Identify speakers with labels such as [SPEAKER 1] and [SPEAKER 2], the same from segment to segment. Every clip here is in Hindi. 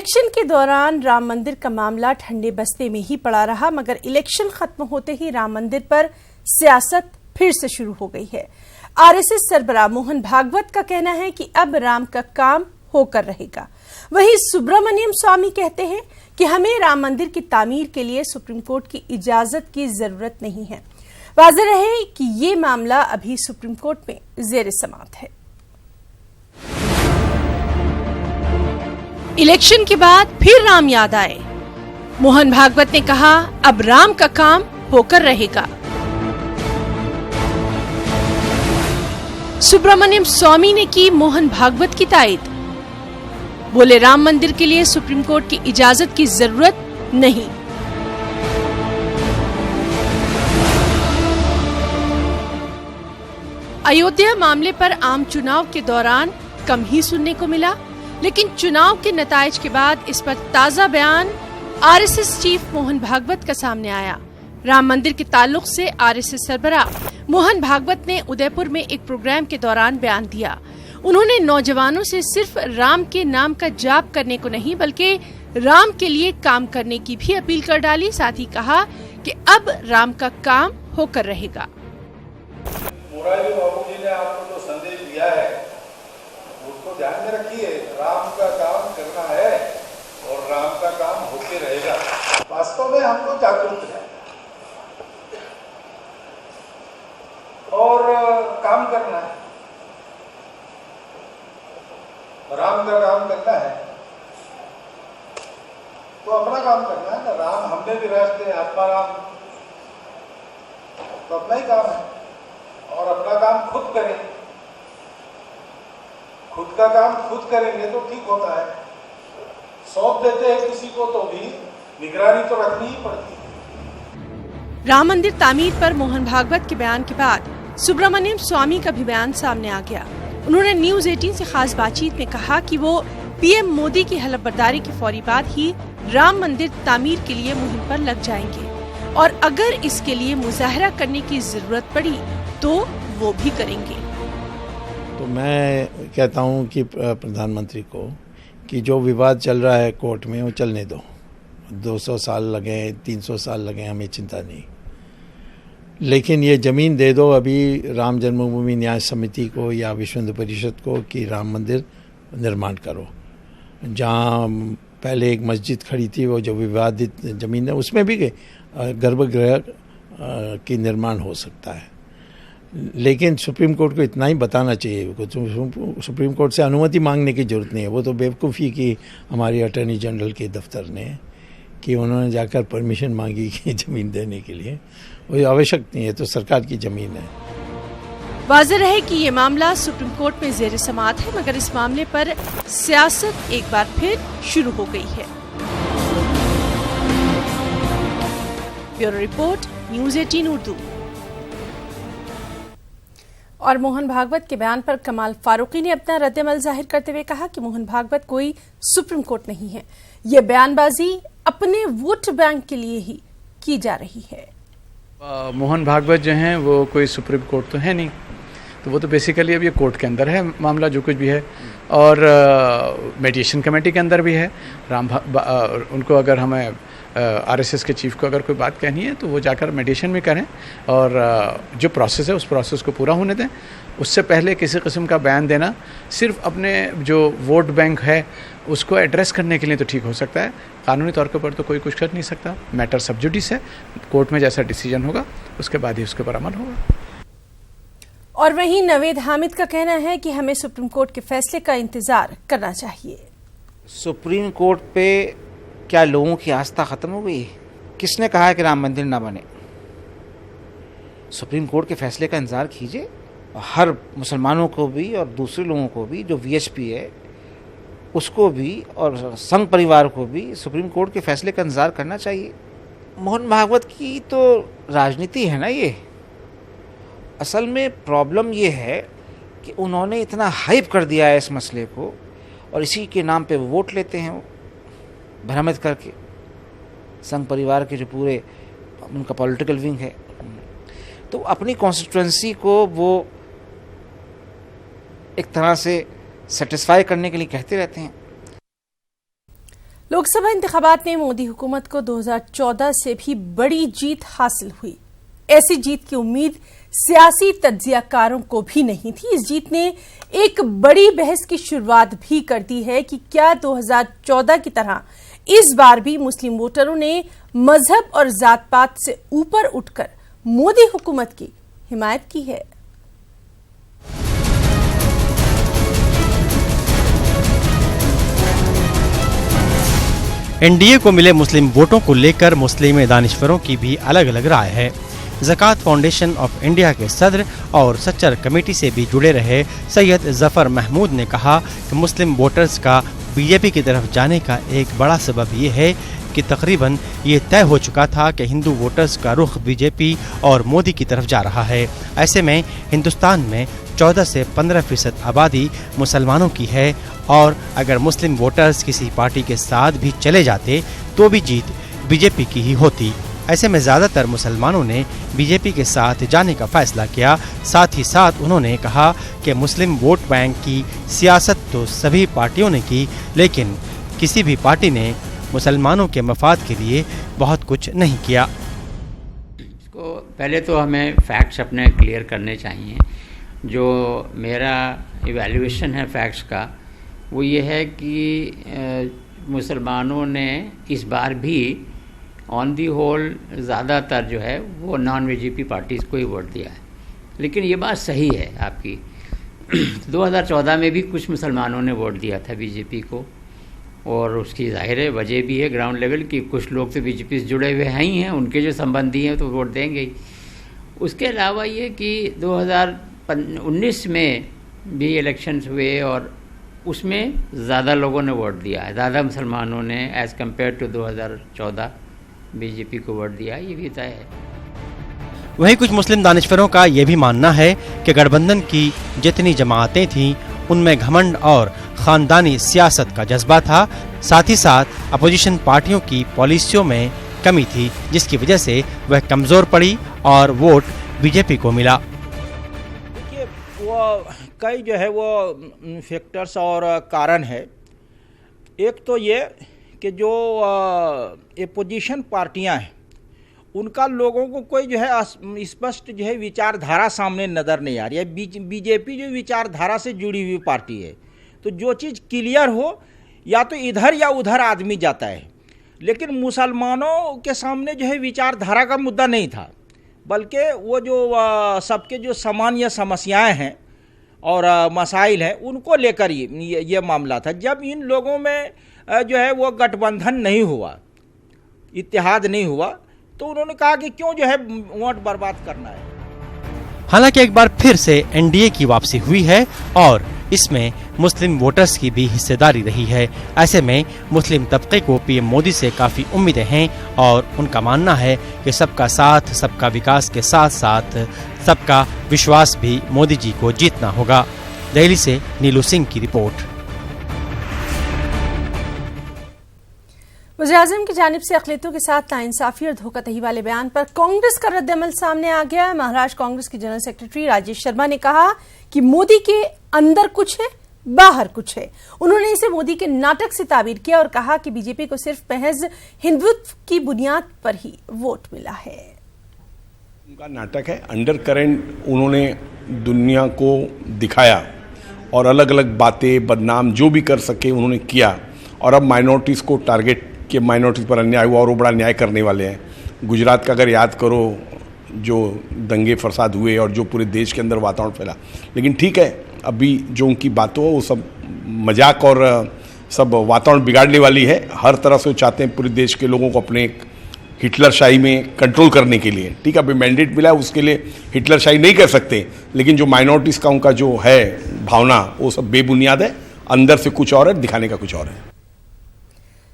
[SPEAKER 1] इलेक्शन के दौरान राम मंदिर का मामला ठंडे बस्ते में ही पड़ा रहा, मगर इलेक्शन खत्म होते ही राम मंदिर पर सियासत फिर से शुरू हो गई है। आरएसएस सरबराह मोहन भागवत का कहना है कि अब राम का काम होकर रहेगा। वहीं सुब्रमण्यम स्वामी कहते हैं कि हमें राम मंदिर की तामीर के लिए सुप्रीम कोर्ट की इजाजत की जरूरत नहीं है। वाज़ेह रहे कि ये मामला अभी सुप्रीम कोर्ट में ज़ेर समाअत है। इलेक्शन के बाद फिर राम याद आए। मोहन भागवत ने कहा, अब राम का काम होकर रहेगा। सुब्रमण्यम स्वामी ने की मोहन भागवत की तायद। बोले, राम मंदिर के लिए सुप्रीम कोर्ट की इजाजत की जरूरत नहीं। अयोध्या मामले पर आम चुनाव के दौरान कम ही सुनने को मिला, लेकिन चुनाव के नतायज के बाद इस पर ताजा बयान आरएसएस चीफ मोहन भागवत का सामने आया। राम मंदिर के ताल्लुक से आरएसएस सरबराह मोहन भागवत ने उदयपुर में एक प्रोग्राम के दौरान बयान दिया। उन्होंने नौजवानों से सिर्फ राम के नाम का जाप करने को नहीं, बल्कि राम के लिए काम करने की भी अपील कर डाली। साथ ही कहा कि अब राम का काम होकर रहेगा।
[SPEAKER 2] मोरारी बाबू जी ने आपको जो संदेश दिया है उसको ध्यान में रखिए। राम का काम करना है और राम का काम होके रहेगा। वास्तव में हम लोग जागरूक हैं और काम करना है, राम का काम करना है तो अपना काम करना है ना। राम हमने भी रास्ते आत्मा राम, तो अपना ही काम है और अपना काम खुद करें। खुद का काम खुद करेंगे तो ठीक होता है। सौंप देते हैं किसी को तो भी निगरानी तो रखनी ही पड़ती है।
[SPEAKER 1] राम मंदिर तामीर पर मोहन भागवत के बयान के बाद सुब्रमण्यम स्वामी का भी बयान सामने आ गया। उन्होंने न्यूज 18 से खास बातचीत में कहा कि वो पीएम मोदी की हलफबर्दारी के फौरी बाद ही राम मंदिर तामीर के लिए मुहिम पर लग जाएंगे और अगर इसके लिए मुजाहरा करने की जरूरत पड़ी तो वो भी करेंगे।
[SPEAKER 3] तो मैं कहता हूं कि प्रधानमंत्री को कि जो विवाद चल रहा है कोर्ट में वो चलने दो। 200 साल लगे, 300 साल लगे, हमें चिंता नहीं, लेकिन ये ज़मीन दे दो अभी राम जन्मभूमि न्याय समिति को या विश्व हिंदू परिषद को कि राम मंदिर निर्माण करो। जहाँ पहले एक मस्जिद खड़ी थी, वो जो विवादित ज़मीन है उसमें भी गर्भगृह की निर्माण हो सकता है। लेकिन सुप्रीम कोर्ट को इतना ही बताना चाहिए, सुप्रीम कोर्ट से अनुमति मांगने की ज़रूरत नहीं है। वो तो बेवकूफ़ी की हमारी अटॉर्नी जनरल के दफ्तर ने कि उन्होंने जाकर परमिशन मांगी कि ज़मीन देने के लिए, वो आवश्यक नहीं है, तो सरकार की ज़मीन है।
[SPEAKER 1] वाज़ेह रहे कि ये मामला सुप्रीम कोर्ट में ज़ेर समाअत है, मगर इस मामले पर सियासत एक बार फिर शुरू हो गई है। Bureau report, news 18 Urdu. और मोहन भागवत के बयान पर कमाल फारूकी ने अपना रद्द-ए-अमल जाहिर करते हुए कहा कि मोहन भागवत कोई सुप्रीम कोर्ट नहीं है। ये बयानबाजी अपने वोट बैंक के लिए ही की जा रही है।
[SPEAKER 4] मोहन भागवत जो हैं वो कोई सुप्रीम कोर्ट तो है नहीं, तो वो तो बेसिकली अब ये कोर्ट के अंदर है मामला जो कुछ भी है, और मेडिएशन कमेटी के अंदर भी है। उनको अगर हमें आरएसएस के चीफ को अगर कोई बात कहनी है तो वो जाकर मेडिएशन में करें और जो प्रोसेस है उस प्रोसेस को पूरा होने दें। उससे पहले किसी किस्म का बयान देना सिर्फ अपने जो वोट बैंक है उसको एड्रेस करने के लिए तो ठीक हो सकता है, कानूनी तौर के ऊपर तो कोई कुछ कर नहीं सकता। मैटर सब जुडिस है, कोर्ट में जैसा डिसीजन होगा उसके बाद ही उसके ऊपर अमल होगा।
[SPEAKER 1] और वहीं नवेद हामिद का कहना है कि हमें सुप्रीम कोर्ट के फैसले का इंतजार करना चाहिए।
[SPEAKER 5] सुप्रीम कोर्ट पे क्या लोगों की आस्था खत्म हो गई? किसने कहा है कि राम मंदिर ना बने? सुप्रीम कोर्ट के फैसले का इंतजार कीजिए। हर मुसलमानों को भी और दूसरे लोगों को भी, जो वीएचपी है उसको भी और संघ परिवार को भी सुप्रीम कोर्ट के फैसले का इंतजार करना चाहिए। मोहन भागवत की तो राजनीति है ना ये। असल में प्रॉब्लम ये है कि उन्होंने इतना हाइप कर दिया है इस मसले को और इसी के नाम पे वो वोट लेते हैं, वो भ्रमित करके। संघ परिवार के जो पूरे उनका पॉलिटिकल विंग है, तो अपनी कॉन्स्टिट्यूएंसी को वो एक तरह से सेटिस्फाई करने के लिए कहते रहते हैं।
[SPEAKER 1] लोकसभा इंतखाबात में मोदी हुकूमत को 2014 से भी बड़ी जीत हासिल हुई। ऐसी जीत की उम्मीद सियासी तज्जियाकारों को भी नहीं थी। इस जीत ने एक बड़ी बहस की शुरुआत भी कर दी है कि क्या 2014 की तरह इस बार भी मुस्लिम वोटरों ने मजहब और जात पात से ऊपर उठकर मोदी हुकूमत की हिमायत की है।
[SPEAKER 6] एनडीए को मिले मुस्लिम वोटों को लेकर मुस्लिम दानिशवरों की भी अलग अलग राय है। ज़कात फाउंडेशन ऑफ इंडिया के सदर और सच्चर कमेटी से भी जुड़े रहे सैयद जफर महमूद ने कहा कि मुस्लिम वोटर्स का बीजेपी की तरफ जाने का एक बड़ा सबब ये है कि तकरीबन ये तय हो चुका था कि हिंदू वोटर्स का रुख बीजेपी और मोदी की तरफ जा रहा है। ऐसे में हिंदुस्तान में 14 से 15% आबादी मुसलमानों की है और अगर मुस्लिम वोटर्स किसी पार्टी के साथ भी चले जाते तो भी जीत बीजेपी की ही होती। ऐसे में ज़्यादातर मुसलमानों ने बीजेपी के साथ जाने का फैसला किया। साथ ही साथ उन्होंने कहा कि मुस्लिम वोट बैंक की सियासत तो सभी पार्टियों ने की, लेकिन किसी भी पार्टी ने मुसलमानों के मफाद के लिए बहुत कुछ नहीं किया।
[SPEAKER 7] इसको पहले तो हमें फैक्ट्स अपने क्लियर करने चाहिए। जो मेरा इवैल्यूएशन है फैक्ट्स का वो ये है कि मुसलमानों ने इस बार भी ऑन दी होल ज़्यादातर जो है वो नॉन बीजेपी पार्टीज़ को ही वोट दिया है। लेकिन ये बात सही है आपकी 2014 में भी कुछ मुसलमानों ने वोट दिया था बीजेपी को और उसकी जाहिर है वजह भी है ग्राउंड लेवल की। कुछ लोग तो बीजेपी से जुड़े हुए हैं ही हैं, उनके जो संबंधी हैं तो वोट देंगे ही। उसके अलावा ये कि 2019 में भी इलेक्शंस हुए और उसमें ज़्यादा लोगों ने वोट दिया है, ज़्यादा मुसलमानों ने एज़ कम्पेयर टू 2014 बीजेपी को वोट दिया, ये भी तय है।
[SPEAKER 6] वहीं कुछ मुस्लिम दानिशवरों का ये भी मानना है कि गठबंधन की जितनी जमातें थीं उनमें घमंड और खानदानी सियासत का जज्बा था। साथ ही साथ अपोजिशन पार्टियों की पॉलिसियों में कमी थी, जिसकी वजह से वह कमज़ोर पड़ी और वोट बीजेपी को मिला।
[SPEAKER 5] देखिए वो कई जो है वो फैक्टर्स और कारण है। एक तो ये कि जो अपोजिशन पार्टियां हैं उनका लोगों को कोई जो है स्पष्ट जो है विचारधारा सामने नज़र नहीं आ रही है। बीजेपी जो विचारधारा से जुड़ी हुई पार्टी है, तो जो चीज़ क्लियर हो या तो इधर या उधर आदमी जाता है। लेकिन मुसलमानों के सामने जो है विचारधारा का मुद्दा नहीं था, बल्कि वो जो सबके जो सामान्य समस्याएं हैं और मसाइल हैं उनको लेकर ये मामला था। जब इन लोगों में जो है वो गठबंधन नहीं हुआ, इत्तेहाद नहीं हुआ, तो उन्होंने कहा कि क्यों जो है वोट बर्बाद करना है।
[SPEAKER 6] हालांकि एक बार फिर से एनडीए की वापसी हुई है और इसमें मुस्लिम वोटर्स की भी हिस्सेदारी रही है। ऐसे में मुस्लिम तबके को पीएम मोदी से काफी उम्मीदें हैं और उनका मानना है कि सबका साथ सबका विकास के साथ साथ सबका विश्वास भी मोदी जी को जीतना होगा। दिल्ली से नीलू सिंह की रिपोर्ट।
[SPEAKER 1] वज़ीर-ए-आज़म की जानिब से अक़लियतों के साथ नाइंसाफ़ी और धोखाधड़ी वाले बयान पर कांग्रेस का रद्द-ए-अमल सामने आ गया। महाराष्ट्र कांग्रेस के जनरल सेक्रेटरी राजेश शर्मा ने कहा कि मोदी के अंदर कुछ है, बाहर कुछ है। उन्होंने इसे मोदी के नाटक से ताबीर किया और कहा कि बीजेपी को सिर्फ महज हिंदुत्व की बुनियाद पर ही वोट मिला है।
[SPEAKER 8] उनका नाटक है, अंडर करंट उन्होंने दुनिया को दिखाया और अलग अलग बातें बदनाम जो भी कर सके उन्होंने किया। और अब माइनॉरिटीज़ को टारगेट कि माइनॉरिटीज़ पर अन्याय हुआ और वो बड़ा न्याय करने वाले हैं। गुजरात का अगर याद करो जो दंगे फसाद हुए और जो पूरे देश के अंदर वातावरण फैला। लेकिन ठीक है, अभी जो उनकी बातों वो सब मजाक और सब वातावरण बिगाड़ने वाली है। हर तरह से वो चाहते हैं पूरे देश के लोगों को अपने हिटलर शाही में कंट्रोल करने के लिए। ठीक है, अभी मैंडेट मिला है, उसके लिए हिटलर शाही नहीं कर सकते, लेकिन जो माइनॉरिटीज़ का उनका जो है भावना वो सब बेबुनियाद है। अंदर से कुछ और है, दिखाने का कुछ और है।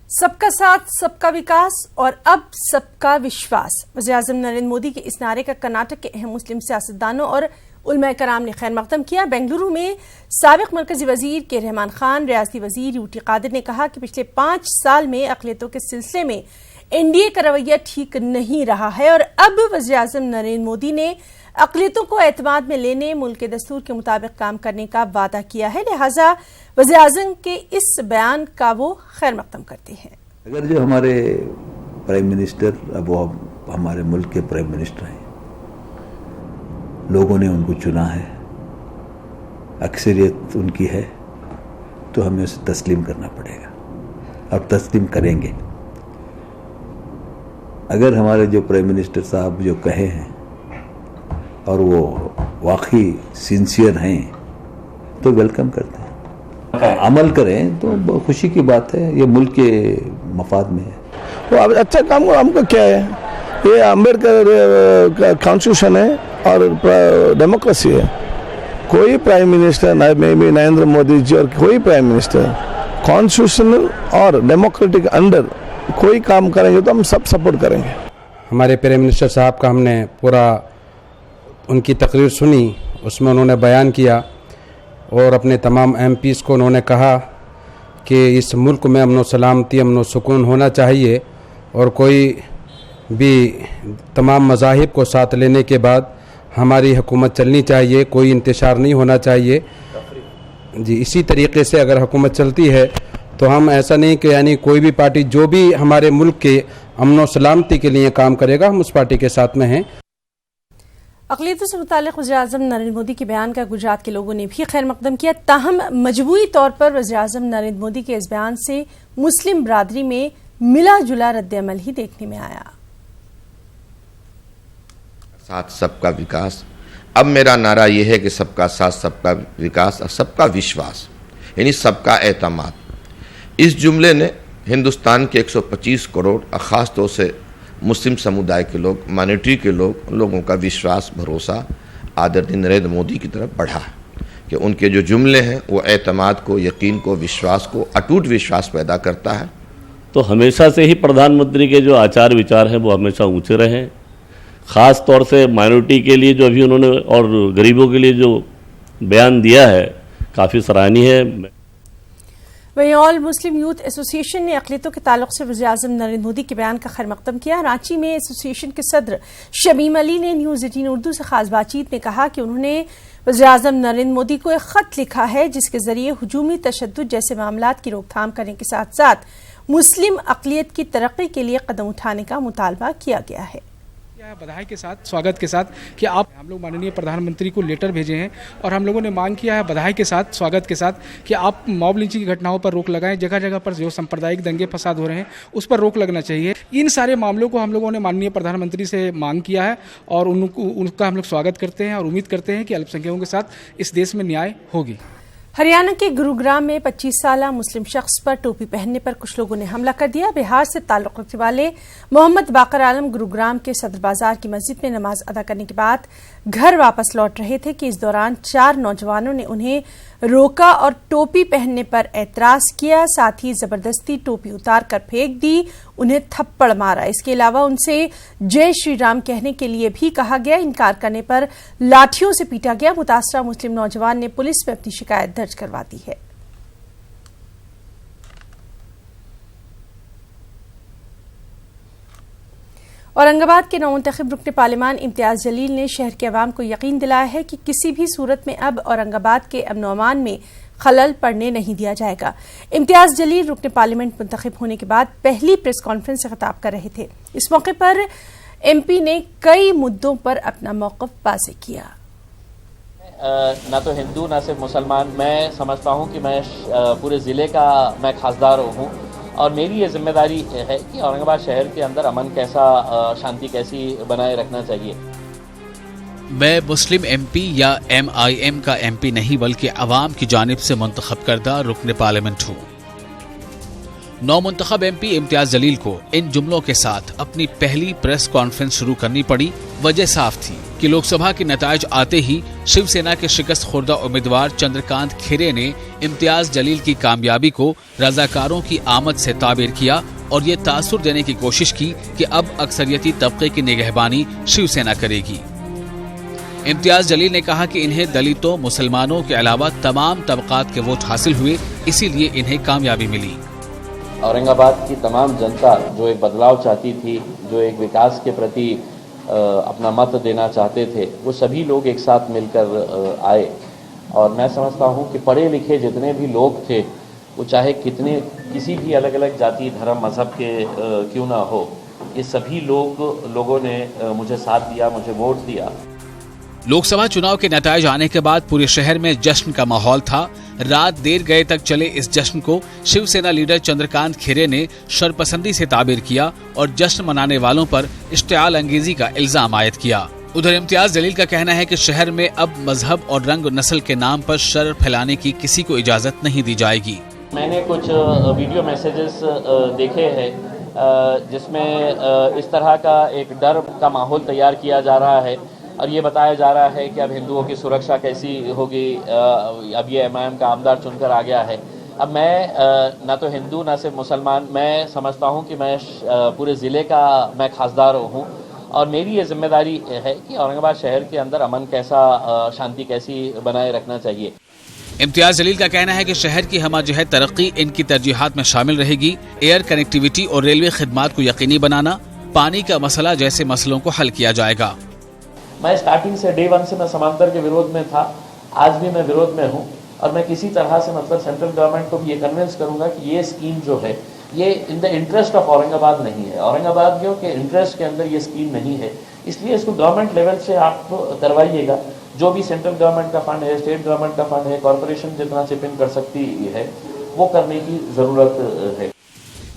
[SPEAKER 1] सबका साथ सबका विकास और अब सबका विश्वास। वज़ीर-ए-आज़म नरेंद्र मोदी के इस नारे का कर्नाटक के अहम मुस्लिम सियासतदानों और उलमाए कराम ने खैर मकदम किया। बेंगलुरु में साबिक मरकजी वजीर के रहमान खान, रियासती वजीर यूटी कादिर ने कहा कि पिछले 5 साल में अक़लियतों के सिलसिले में एनडीए का रवैया ठीक नहीं रहा है और अब वज़ीर-ए-आज़म नरेंद्र मोदी ने अक़लियतों को एतमाद में लेने, मुल्क के दस्तूर के मुताबिक काम करने का वादा किया है। लिहाजा वज़ीर-ए-आज़म के इस बयान का वो खैर मकदम करते हैं।
[SPEAKER 9] अगर जो हमारे प्राइम मिनिस्टर, अब वो हमारे मुल्क के प्राइम मिनिस्टर हैं, लोगों ने उनको चुना है, अक्सरियत उनकी है, तो हमें उसे तस्लीम करना पड़ेगा और तस्लीम करेंगे। अगर हमारे जो प्राइम मिनिस्टर साहब जो कहे हैं और वो वाकई सिंसियर हैं तो वेलकम करते हैं, अमल करें तो खुशी की बात है, ये मुल्क के मफाद में है।
[SPEAKER 10] तो अब अच्छा काम हमको क्या है, ये अम्बेडकर कॉन्स्टिट्यूशन है और डेमोक्रेसी है। कोई prime minister, may be Narendra Modi ji और कोई प्राइम मिनिस्टर कॉन्स्टिट्यूशनल और डेमोक्रेटिक अंडर कोई काम करेंगे तो हम सब सपोर्ट करेंगे।
[SPEAKER 11] हमारे प्राइम मिनिस्टर साहब का हमने पूरा उनकी तकरीर सुनी, उसमें उन्होंने बयान किया और अपने तमाम एमपीज़ को उन्होंने कहा कि इस मुल्क में अमन व सलामती, अमन व सुकून होना चाहिए और कोई भी तमाम मज़ाहिब को साथ लेने के बाद हमारी हुकूमत चलनी चाहिए, कोई इंतशार नहीं होना चाहिए। जी, इसी तरीके से अगर हुकूमत चलती है तो हम ऐसा नहीं कि यानी कोई भी पार्टी जो भी हमारे मुल्क के अमन व सलामती के लिए काम करेगा हम उस पार्टी के साथ में हैं।
[SPEAKER 1] अक़लियतों से मुताल्लिक़ वज़ीर-ए-आज़म नरेंद्र मोदी के बयान का गुजरात के लोगों ने भी खैर मकदम किया। ताहम मजबूरी तौर पर वज़ीर-ए-आज़म नरेंद्र मोदी के इस बयान से मुस्लिम बरादरी में मिला जुला रद्द-ए-अमल ही देखने में आया।
[SPEAKER 12] साथ सबका विकास, अब मेरा नारा यह है कि सबका साथ, सबका विकास और सबका विश्वास, यानी सबका एतमाद। इस जुमले ने हिंदुस्तान के 125 करोड़ और ख़ास तौर से मुस्लिम समुदाय के लोग, माइनॉरिटी के लोगों का विश्वास, भरोसा आदरणीय नरेंद्र मोदी की तरफ बढ़ा है कि उनके जो जुमले हैं वो एतमाद को, यकीन को, विश्वास को, अटूट विश्वास पैदा करता है।
[SPEAKER 13] तो हमेशा से ही प्रधानमंत्री के जो आचार विचार हैं वो हमेशा ऊँचे रहे, ख़ास तौर से माइनॉरिटी के लिए जो अभी उन्होंने और गरीबों के लिए जो बयान दिया है काफ़ी सराहनीय है।
[SPEAKER 1] वहीं ऑल मुस्लिम यूथ एसोसिएशन ने अक़लियतों के ताल्लुक से वज़ीर-ए-आज़म नरेंद्र मोदी के बयान का खैर मकदम किया। रांची में एसोसिएशन के सदर शमीम अली ने न्यूज़ 18 उर्दू से खास बातचीत में कहा कि उन्होंने वज़ीर-ए-आज़म नरेंद्र मोदी को एक ख़त लिखा है जिसके ज़रिए हुजूमी तशद्दुद जैसे मामलात की रोकथाम करने के साथ साथ मुस्लिम अक़लियत की तरक्की के लिए कदम उठाने का मुतालबा किया गया है।
[SPEAKER 14] बधाई के साथ, स्वागत के साथ कि आप, हम लोग माननीय प्रधानमंत्री को लेटर भेजे हैं और हम लोगों ने मांग किया है बधाई के साथ, स्वागत के साथ कि आप मॉब लिंचिंग की घटनाओं पर रोक लगाएं। जगह जगह पर जो सांप्रदायिक दंगे फसाद हो रहे हैं उस पर रोक लगना चाहिए। इन सारे मामलों को हम लोगों ने माननीय प्रधानमंत्री से मांग किया है और उनका हम लोग स्वागत करते हैं और उम्मीद करते हैं कि अल्पसंख्यकों के साथ इस देश में न्याय होगी।
[SPEAKER 1] हरियाणा के गुरुग्राम में 25 साला मुस्लिम शख्स पर टोपी पहनने पर कुछ लोगों ने हमला कर दिया। बिहार से ताल्लुक रखने वाले मोहम्मद बाकर आलम गुरुग्राम के सदर बाजार की मस्जिद में नमाज अदा करने के बाद घर वापस लौट रहे थे कि इस दौरान 4 नौजवानों ने उन्हें रोका और टोपी पहनने पर एतराज किया, साथ ही जबरदस्ती टोपी उतार कर फेंक दी, उन्हें थप्पड़ मारा। इसके अलावा उनसे जय श्री राम कहने के लिए भी कहा गया। इनकार करने पर लाठियों से पीटा गया। मुतासरा मुस्लिम नौजवान ने पुलिस में अपनी शिकायत दर्ज करवा दी है। औरंगाबाद के नवमुंतखब रुकन पार्लिमान इम्तियाज जलील ने शहर के अवाम को यकीन दिलाया है कि किसी भी सूरत में अब औरंगाबाद के अमन अमान में खलल पड़ने नहीं दिया जाएगा। इम्तियाज जलील रुकन पार्लियामेंट मुंतखब होने के बाद पहली प्रेस कॉन्फ्रेंस से खिताब कर रहे थे। इस मौके पर एमपी ने कई मुद्दों पर अपना मौक़िफ़ वाज़ेह किया।
[SPEAKER 15] ना तो हिंदू ना सिर्फ मुसलमान, मैं समझता हूँ कि मैं पूरे ज़िले का मैं खासदार हूँ और मेरी ये जिम्मेदारी है कि औरंगाबाद शहर के अंदर अमन कैसा, शांति कैसी बनाए रखना चाहिए।
[SPEAKER 16] मैं मुस्लिम एमपी या MIM का एमपी नहीं बल्कि अवाम की जानिब से मुंतखब करदा रुकन पार्लियामेंट हूँ। नौमुंतखब एमपी इम्तियाज जलील को इन जुमलों के साथ अपनी पहली प्रेस कॉन्फ्रेंस शुरू करनी पड़ी। वजह साफ थी कि लोकसभा के नताइज आते ही शिवसेना के शिकस्त खुर्दा उम्मीदवार चंद्रकांत खिरे ने इम्तियाज जलील की कामयाबी को रजाकारों की आमद से ताबीर किया और ये तासुर देने की कोशिश की कि अब अक्सरियती तबके की निगहबानी शिवसेना करेगी। इम्तियाज जलील ने कहा कि इन्हें दलितों, मुसलमानों के अलावा तमाम तबकात के वोट हासिल हुए, इसीलिए इन्हें कामयाबी मिली।
[SPEAKER 15] औरंगाबाद की तमाम जनता जो एक बदलाव चाहती थी, जो एक विकास के प्रति अपना मत देना चाहते थे, वो सभी लोग एक साथ मिलकर आए और मैं समझता हूँ कि पढ़े लिखे जितने भी लोग थे वो चाहे किसी भी अलग अलग जाति धर्म मज़हब के क्यों ना हो, ये सभी लोगों ने मुझे साथ दिया, मुझे वोट दिया।
[SPEAKER 16] लोकसभा चुनाव के नतीजे आने के बाद पूरे शहर में जश्न का माहौल था। रात देर गए तक चले इस जश्न को शिवसेना लीडर चंद्रकांत खैरे ने शरपसंदी से ताबीर किया और जश्न मनाने वालों पर इश्तिआल अंगेजी का इल्जाम आयद किया। उधर इम्तियाज जलील का कहना है कि शहर में अब मजहब और रंग नस्ल के नाम पर शर फैलाने की किसी को इजाजत नहीं दी जाएगी।
[SPEAKER 15] मैंने कुछ वीडियो मैसेजेस देखे हैं जिसमें इस तरह का एक डर का माहौल तैयार किया जा रहा है और ये बताया जा रहा है कि अब हिंदुओं की सुरक्षा कैसी होगी, अब ये एमआईएम का आमदार चुनकर आ गया है। अब मैं ना तो हिंदू ना सिर्फ मुसलमान, मैं समझता हूँ कि मैं पूरे ज़िले का मैं खासदार हूँ और मेरी ये जिम्मेदारी है कि औरंगाबाद शहर के अंदर अमन कैसा, शांति कैसी बनाए रखना चाहिए।
[SPEAKER 16] इम्तियाज जलील का कहना है कि शहर की हमाजहत तरक्की इनकी तरजीहात में शामिल रहेगी। एयर कनेक्टिविटी और रेलवे खिदमात को यकीनी बनाना, पानी का मसला जैसे मसलों को हल किया जाएगा।
[SPEAKER 15] मैं स्टार्टिंग से डे 1 से मैं समांतर के विरोध में था, आज भी मैं विरोध में हूँ और मैं किसी तरह से मतलब सेंट्रल गवर्नमेंट को भी ये कन्विंस करूँगा कि ये स्कीम जो है ये in the interest of Aurangabad नहीं है, औरंगाबादियों के इंटरेस्ट के अंदर ये स्कीम नहीं है, इसलिए इसको गवर्नमेंट लेवल से आप करवाइएगा। जो भी सेंट्रल गवर्नमेंट का फंड है, स्टेट गवर्नमेंट का फंड है, कॉर्पोरेशन जितना चिप इन कर सकती है वो करने की ज़रूरत है।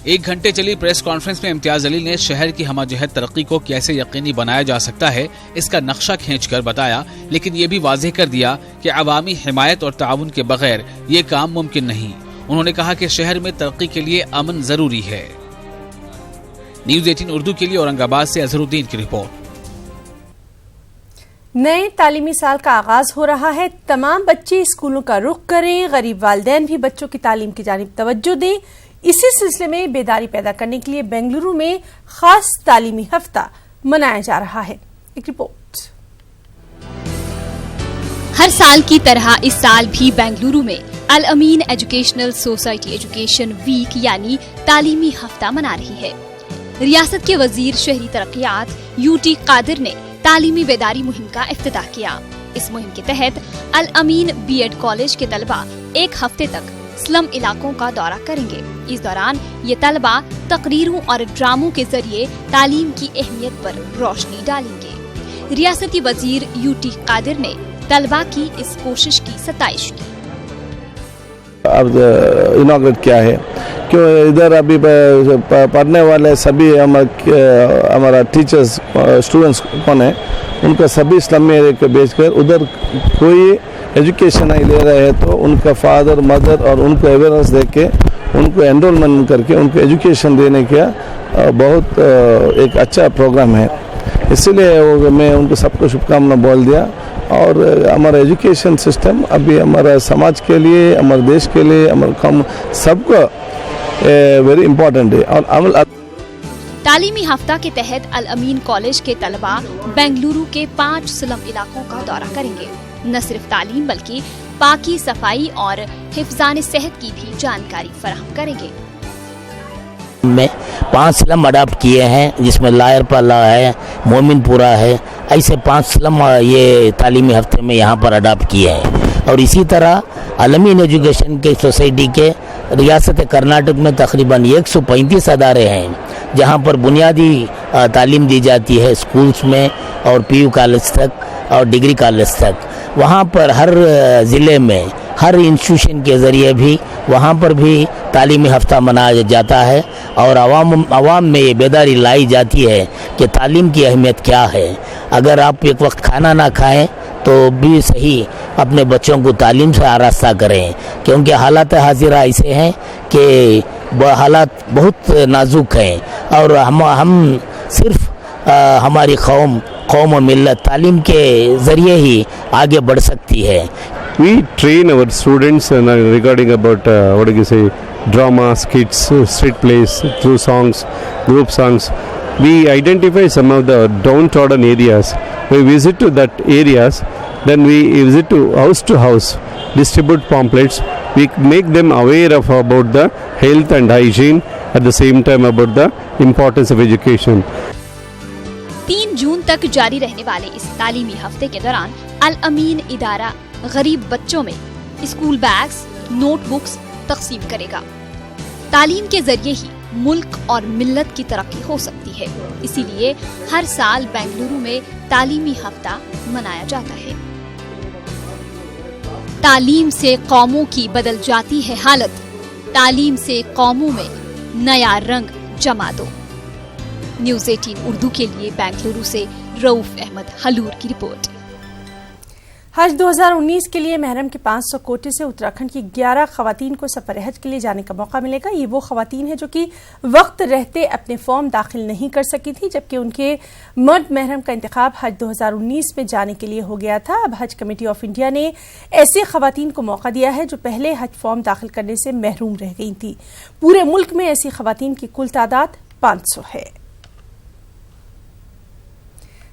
[SPEAKER 16] 1 घंटे चली प्रेस कॉन्फ्रेंस में इम्तियाज जलील ने शहर की हमाजहत तरक्की को कैसे यकीनी बनाया जा सकता है इसका नक्शा खींचकर बताया, लेकिन ये भी वाज़ेह कर दिया कि अवामी हिमायत और ताउन के बगैर ये काम मुमकिन नहीं। उन्होंने कहा कि शहर में तरक्की के लिए अमन जरूरी है। न्यूज़ 18 उर्दू के लिए औरंगाबाद से अजहरुद्दीन की रिपोर्ट।
[SPEAKER 1] नए तालीमी साल का आगाज हो रहा है। तमाम बच्चे स्कूलों का रुख करें, गरीब वालिदैन भी बच्चों की तालीम की जानिब तवज्जो दें। इसी सिलसिले में बेदारी पैदा करने के लिए बेंगलुरु में खास तालीमी हफ्ता मनाया जा रहा है। एक रिपोर्ट।
[SPEAKER 17] हर साल की तरह इस साल भी बेंगलुरु में अल अमीन एजुकेशनल सोसाइटी एजुकेशन वीक यानी तालीमी हफ्ता मना रही है। रियासत के वजीर शहरी तरक्कियात यूटी कादिर ने तालीमी बेदारी मुहिम का इफ्तिताह किया। इस मुहिम के तहत अल अमीन बीएड कॉलेज के तलबा 1 हफ्ते तक स्लम इलाकों का दौरा करेंगे। इस दौरान ये तलबा तकरीरों और ड्रामों के जरिए तालीम की अहमियत पर रोशनी डालेंगे। रियासती वजीर यूटी कादिर ने तलबा की इस कोशिश की सताइश की।
[SPEAKER 10] अब इनॉग्रेट किया है क्यों इधर अभी पढ़ने वाले सभी हमारा टीचर्स स्टूडेंट्स कौन है उनका सभी स्लम एरिया को भेजकर उधर कोई एजुकेशन नहीं ले रहे हैं तो उनका फादर मदर और उनको अवेयरनेस देके उनको एनरोलमेंट करके उनको एजुकेशन देने का बहुत एक अच्छा प्रोग्राम है। इसीलिए मैं उनको सबको शुभकामना बोल दिया और हमारा एजुकेशन सिस्टम अभी हमारा समाज के लिए, हमारे देश के लिए, हमारे कौम सबको वेरी इम्पोर्टेंट है। और
[SPEAKER 17] तालीमी हफ्ता के तहत अल अमीन कॉलेज के तलबा बेंगलुरु के 5 स्लम इलाकों का दौरा करेंगे। न सिर्फ तालीम बल्कि पाकी, सफाई और हिफ्जान सेहत की भी जानकारी फराहम करेंगे।
[SPEAKER 18] में 5 स्लम अडॉप्ट किए हैं जिसमें लायर पाला है, मोमिनपुरा है, ऐसे 5 स्लम ये तालीमी हफ्ते में यहाँ पर अडॉप्ट किए हैं। और इसी तरह अलमीन एजुकेशन के सोसाइटी के रियासत कर्नाटक में तकरीबन 135 अदारे हैं जहाँ पर बुनियादी तालीम दी जाती है स्कूल्स में और पीयू कॉलेज तक और डिग्री कॉलेज तक। वहाँ पर हर ज़िले में हर इंस्टीट्यूशन के ज़रिए भी वहाँ पर भी तालीमी हफ्ता मनाया जाता है और आवाम में ये बेदारी लाई जाती है कि तालीम की अहमियत क्या है। अगर आप एक वक्त खाना ना खाएं तो भी सही अपने बच्चों को तालीम से आरास्ता करें, क्योंकि हालात हाजिरा ऐसे हैं कि हालात बहुत नाजुक हैं और हम सिर्फ हमारी कौम और मिल्लत तालीम के ज़रिए ही आगे बढ़ सकती है।
[SPEAKER 19] We train our students regarding about what do you say, drama, skits, street plays, through songs, group songs. We identify some of the downtrodden areas. We visit to that areas, then we visit to house, distribute pamphlets. We make them aware of about the health and hygiene, at the same time about the importance of education.
[SPEAKER 17] 3 जून तक जारी रहने वाले इस तालीमी हफ्ते के दौरान अल अमीन इदारा गरीब बच्चों में स्कूल बैग्स, नोटबुक्स, तकसीम करेगा। तालीम के जरिए ही मुल्क और मिल्लत की तरक्की हो सकती है, इसीलिए हर साल बेंगलुरु में तालीमी हफ्ता मनाया जाता है। तालीम से कौमों की बदल जाती है हालत, तालीम से कौमों में नया रंग जमा दो। न्यूज़ 18 उर्दू के लिए बेंगलुरु से रऊफ अहमद हलूर की रिपोर्ट।
[SPEAKER 1] हज 2019 के लिए महरम के 500 कोटे से उत्तराखंड की 11 खवातीन को सफर हज के लिए जाने का मौका मिलेगा। ये वो खवातीन हैं जो कि वक्त रहते अपने फॉर्म दाखिल नहीं कर सकी थी, जबकि उनके मर्द महरम का इंतखाब हज 2019 में जाने के लिए हो गया था। अब हज कमेटी ऑफ इंडिया ने ऐसी खवातीन को मौका दिया है जो पहले हज फॉर्म दाखिल करने से महरूम रह गई थी। पूरे मुल्क में ऐसी खवातीन की कुल तादाद 500 है।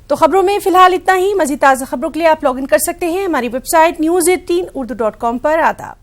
[SPEAKER 1] तो खबरों में फिलहाल इतना ही। मजीद ताज़ा खबरों के लिए आप लॉग इन कर सकते हैं हमारी वेबसाइट news18urdu.com पर। आदाब।